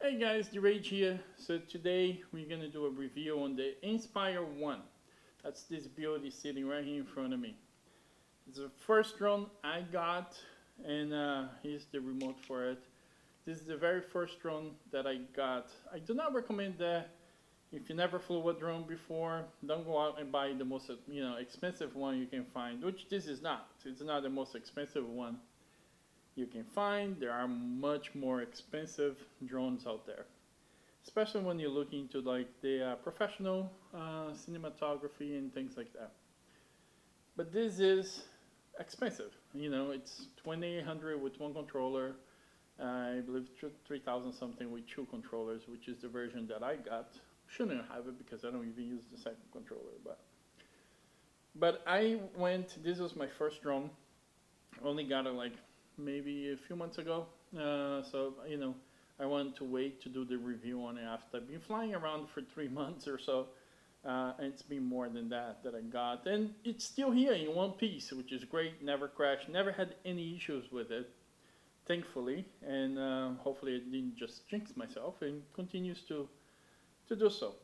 Hey guys, Derage here. So today we're gonna do a review on the Inspire One. That's this beauty sitting right here in front of me. It's the first drone I got, and here's the remote for it. This is the very first drone that I got. I do not recommend that if you never flew a drone before. Don't go out and buy the most expensive one you can find, which this is not. It's not the most expensive one you can find. There are much more expensive drones out there, especially when you look into like the professional cinematography and things like that. But this is expensive. It's 2,800 with one controller. I believe 3,000 something with two controllers, which is the version that I got. Shouldn't have it because I don't even use the second controller. But I went. This was my first drone. Only got it like maybe a few months ago. So I wanted to wait to do the review on it after I've been flying around for 3 months or so. And it's been more than that I got. And it's still here in one piece, which is great. Never crashed, never had any issues with it, thankfully. And hopefully it didn't just jinx myself and continues to do so.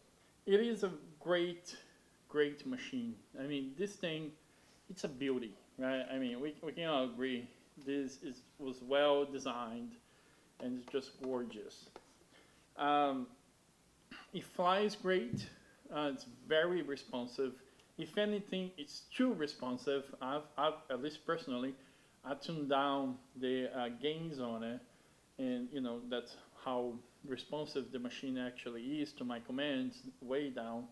It is a great, great machine. I mean, this thing, it's a beauty, right? I mean, we can all agree. Was well designed and it's just gorgeous. It flies great. It's very responsive. If anything, it's too responsive. I've at least personally, I tuned down the gains on it, and that's how responsive the machine actually is to my commands, way down.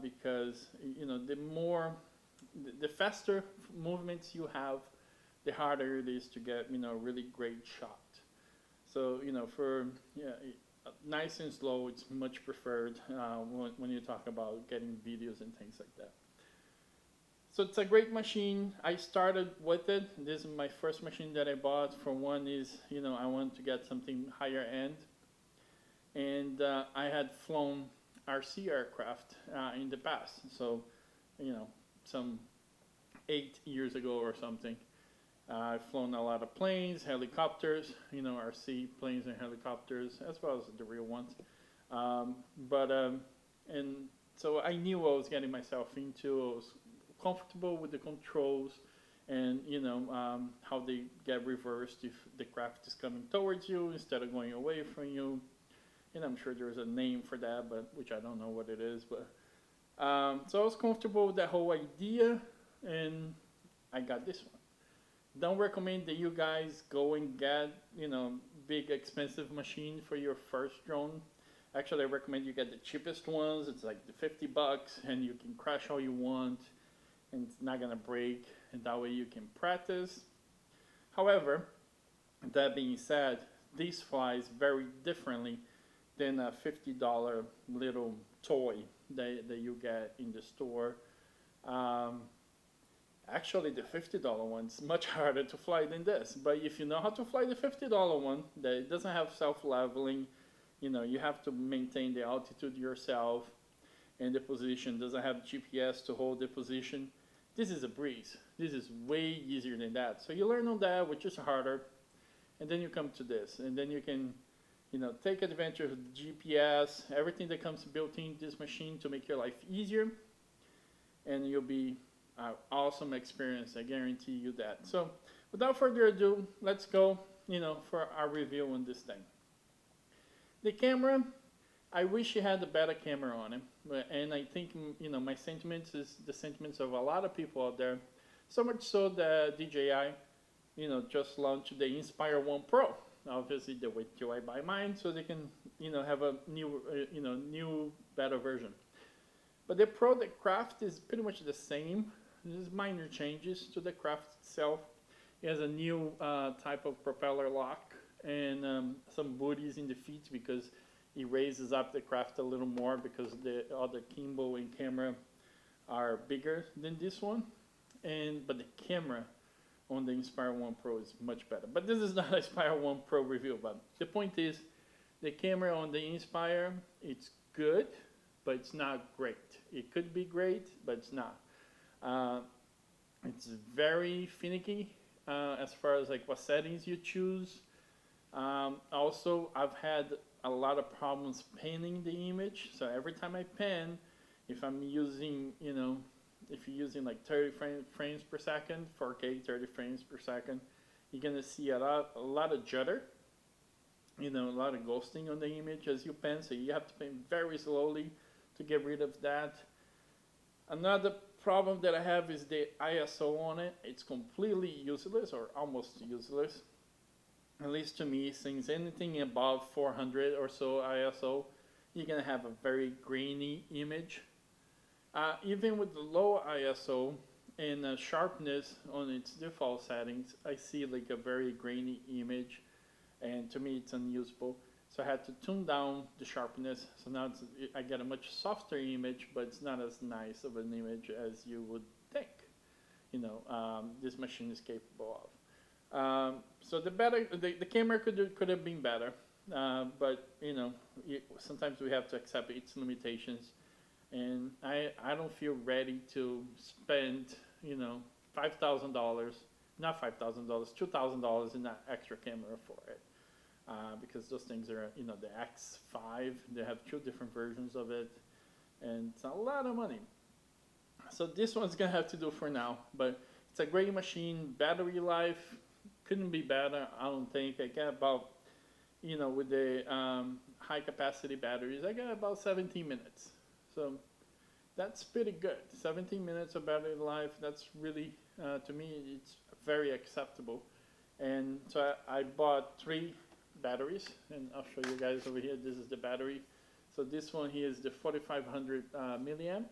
Because the faster movements you have, the harder it is to get a really great shot. So for nice and slow, it's much preferred when you talk about getting videos and things like that. So it's a great machine. I started with it. This is my first machine that I bought. For one is I wanted to get something higher end, and I had flown RC aircraft in the past. So some 8 years ago or something. I've flown a lot of planes, helicopters, RC planes and helicopters, as well as the real ones. And so I knew what I was getting myself into. I was comfortable with the controls and, how they get reversed if the craft is coming towards you instead of going away from you. And I'm sure there's a name for that, but which I don't know what it is. But so I was comfortable with that whole idea, and I got this one. Don't recommend that you guys go and get, big expensive machine for your first drone. Actually, I recommend you get the cheapest ones. It's like the $50 and you can crash all you want and it's not gonna break, and that way you can practice. However, that being said, this flies very differently than a $50 little toy that you get in the store. Actually, the $50 one's much harder to fly than this. But if you know how to fly the $50 one, that it doesn't have self-leveling, you have to maintain the altitude yourself, and the position doesn't have GPS to hold the position. This is a breeze. This is way easier than that. So you learn on that, which is harder, and then you come to this, and then you can, take advantage of the GPS, everything that comes built in this machine to make your life easier, and you'll be awesome experience. I guarantee you that. So without further ado, let's go for our review on this thing. The camera, I wish it had a better camera on it, and I think my sentiments is the sentiments of a lot of people out there. So much so that DJI just launched the Inspire One Pro. Obviously they wait till I buy mine so they can have a new better version. But the Pro, the craft is pretty much the same. There's minor changes to the craft itself. It has a new type of propeller lock and some booties in the feet because it raises up the craft a little more because the other gimbal and camera are bigger than this one. But the camera on the Inspire One Pro is much better. But this is not an Inspire One Pro review. But the point is, the camera on the Inspire, it's good, but it's not great. It could be great, but it's not. It's very finicky as far as like what settings you choose. Also, I've had a lot of problems panning the image. So every time I pan, if I'm using, if you're using like 30 frames per second, 4K 30 frames per second, you're gonna see a lot of judder, a lot of ghosting on the image as you pan. So you have to pan very slowly to get rid of that. Another problem that I have is the ISO on it. It's completely useless or almost useless, at least to me, since anything above 400 or so ISO, you're gonna have a very grainy image. Even with the low ISO and sharpness on its default settings, I see like a very grainy image, and to me it's unusable. So I had to tune down the sharpness. So now I get a much softer image, but it's not as nice of an image as you would think. This machine is capable of. So the camera could have been better, but sometimes we have to accept its limitations. And I don't feel ready to spend $5,000, not $5,000, $2,000 in that extra camera for it. Because those things are, the X5, they have 2 different versions of it, and it's a lot of money. So this one's gonna have to do for now, but it's a great machine. Battery life couldn't be better, I don't think. I get about, with the high capacity batteries, I get about 17 minutes. So that's pretty good. 17 minutes of battery life, that's really, to me, it's very acceptable. And so I bought 3 batteries, and I'll show you guys over here. This is the battery. So this one here is the 4500 milliamp,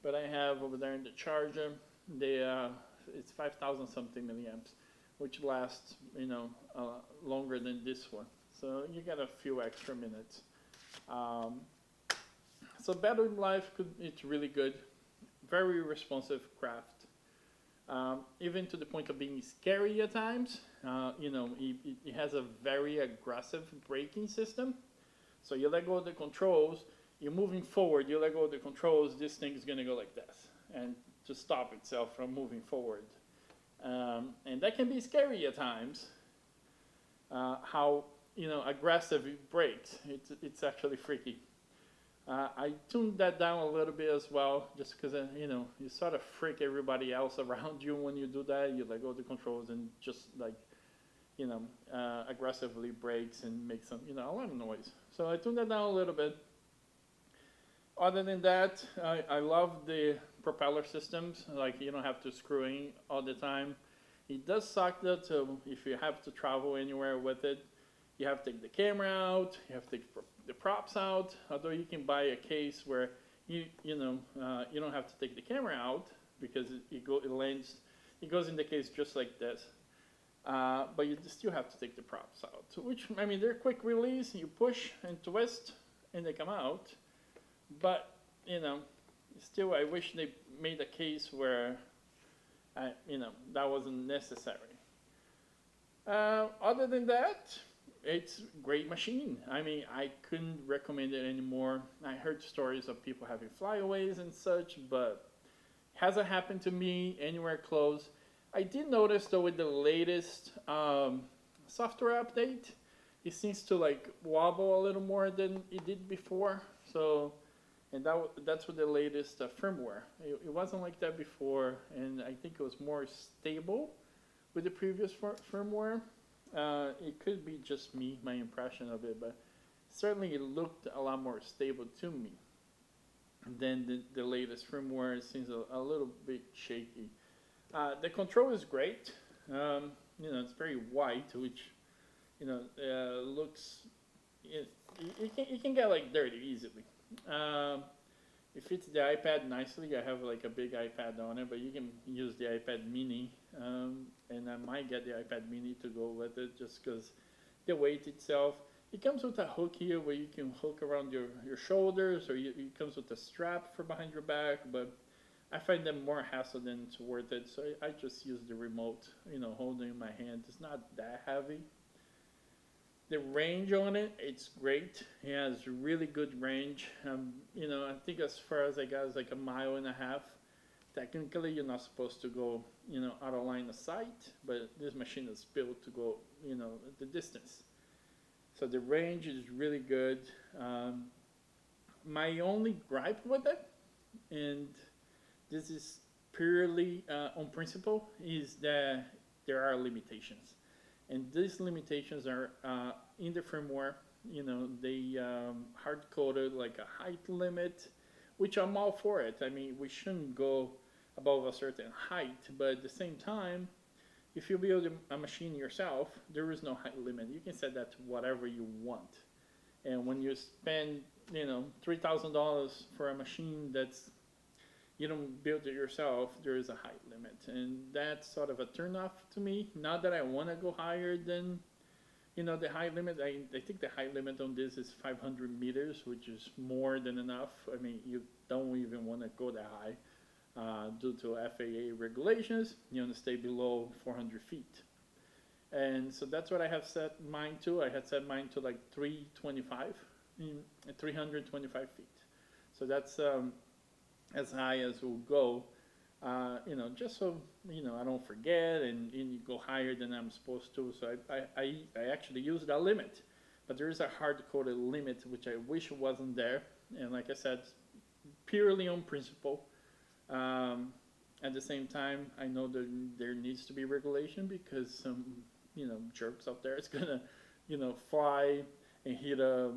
but I have over there in the charger, it's 5000 something milliamps, which lasts longer than this one. So you get a few extra minutes. So battery life, it's really good. Very responsive craft. Even to the point of being scary at times. It has a very aggressive braking system. So you let go of the controls, you're moving forward, you let go of the controls, this thing is going to go like this, and to stop itself from moving forward. And that can be scary at times, how aggressive it brakes. It's actually freaky. I tuned that down a little bit as well, just because you sort of freak everybody else around you when you do that. You let go of the controls and just aggressively brakes and makes some a lot of noise. So I tuned that down a little bit. Other than that, I love the propeller systems. Like, you don't have to screw in all the time. It does suck though, if you have to travel anywhere with it. You have to take the camera out, you have to take the props out, although you can buy a case where you don't have to take the camera out, because it goes in the case just like this. But you still have to take the props out, which, they're quick release. You push and twist and they come out. But, still I wish they made a case where, that wasn't necessary. Other than that, it's a great machine. I couldn't recommend it anymore. I heard stories of people having flyaways and such, but hasn't happened to me anywhere close. I did notice though with the latest software update, it seems to wobble a little more than it did before. So, and that's with the latest firmware. It wasn't like that before, and I think it was more stable with the previous firmware. It could be just me, my impression of it, but certainly it looked a lot more stable to me than the latest firmware. It seems a little bit shaky. The control is great. It's very white, which looks it can get dirty easily. It fits the iPad nicely. I have a big iPad on it, but you can use the iPad mini, and I might get the iPad mini to go with it, just because the weight itself. It comes with a hook here where you can hook around your shoulders, or it comes with a strap for behind your back, but I find them more hassle than it's worth it, so I just use the remote, holding in my hand. It's not that heavy. The range on it, it's great. It has really good range. I think as far as I got is 1.5 miles. Technically, you're not supposed to go, out of line of sight, but this machine is built to go, the distance. So the range is really good. Um, my only gripe with it, and this is purely on principle, is that there are limitations, and these limitations are in the firmware. You know, they hard coded like a height limit, which I'm all for it. I mean, we shouldn't go above a certain height, but at the same time, if you build a machine yourself, there is no height limit. You can set that to whatever you want. And when you spend, $3,000 for a machine that's you don't build it yourself, there is a height limit, and that's sort of a turnoff to me. Not that I want to go higher than the height limit. I think the height limit on this is 500 meters, which is more than enough. I mean, you don't even want to go that high. Due to FAA regulations, you want to stay below 400 feet. And so that's what I have set mine to. I had set mine to like 325 feet. So that's as high as we'll go, just so, I don't forget and you go higher than I'm supposed to. So I actually use that limit. But there is a hard-coded limit, which I wish wasn't there. And like I said, purely on principle. At the same time, I know that there needs to be regulation because some, jerks out there is gonna, fly and hit a,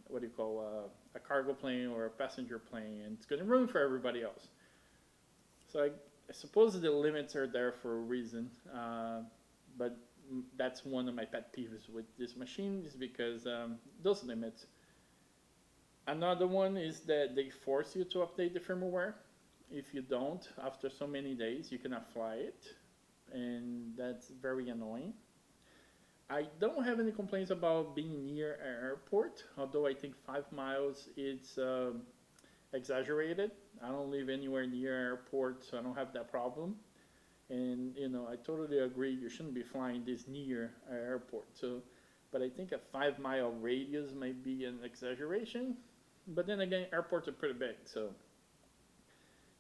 what do you call a cargo plane or a passenger plane, and it's gonna ruin for everybody else. So I suppose the limits are there for a reason, but that's one of my pet peeves with this machine is because those limits. Another one is that they force you to update the firmware. If you don't, after so many days, you cannot fly it, and that's very annoying. I don't have any complaints about being near an airport, although I think 5 miles is exaggerated. I don't live anywhere near an airport, so I don't have that problem. And I totally agree. You shouldn't be flying this near an airport. So, but I think a 5 mile radius might be an exaggeration. But then again, airports are pretty big, so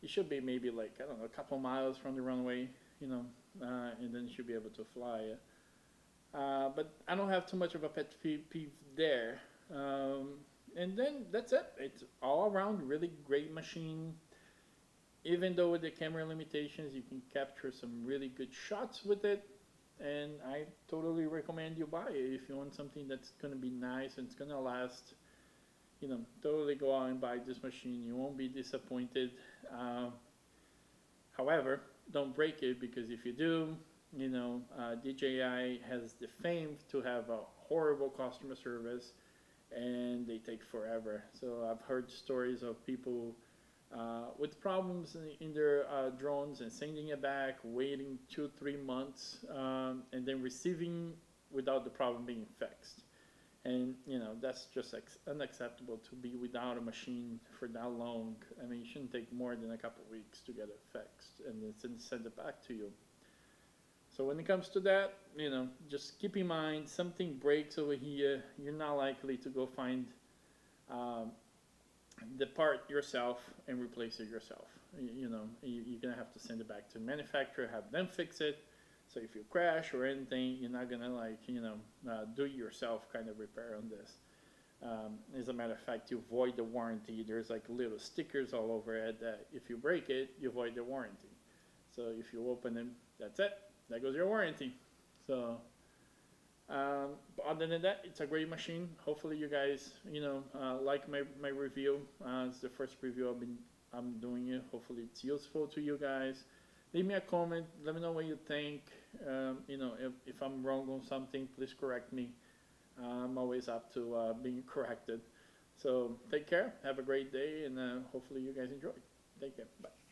you should be maybe like, I don't know, a couple miles from the runway, and then you should be able to fly. But I don't have too much of a pet peeve there. And then that's it. It's all around really great machine. Even though with the camera limitations, you can capture some really good shots with it. And I totally recommend you buy it if you want something that's going to be nice and it's going to last. Totally go out and buy this machine. You won't be disappointed. However, don't break it, because if you do, DJI has the fame to have a horrible customer service, and they take forever. So I've heard stories of people with problems in their drones and sending it back, waiting 2-3 months, and then receiving without the problem being fixed. And, that's just unacceptable to be without a machine for that long. I mean, it shouldn't take more than a couple of weeks to get it fixed and then send it back to you. So when it comes to that, just keep in mind, something breaks over here, you're not likely to go find the part yourself and replace it yourself. You're going to have to send it back to the manufacturer, have them fix it. So if you crash or anything, you're not going to do it yourself kind of repair on this. As a matter of fact, you void the warranty. There's like little stickers all over it that if you break it, you void the warranty. So if you open them, that's it. That goes your warranty. So other than that, it's a great machine. Hopefully you guys, like my review. It's the first review I'm doing it. Hopefully it's useful to you guys. Leave me a comment. Let me know what you think. If I'm wrong on something, please correct me. I'm always up to being corrected. So take care. Have a great day, and hopefully you guys enjoy. Take care. Bye.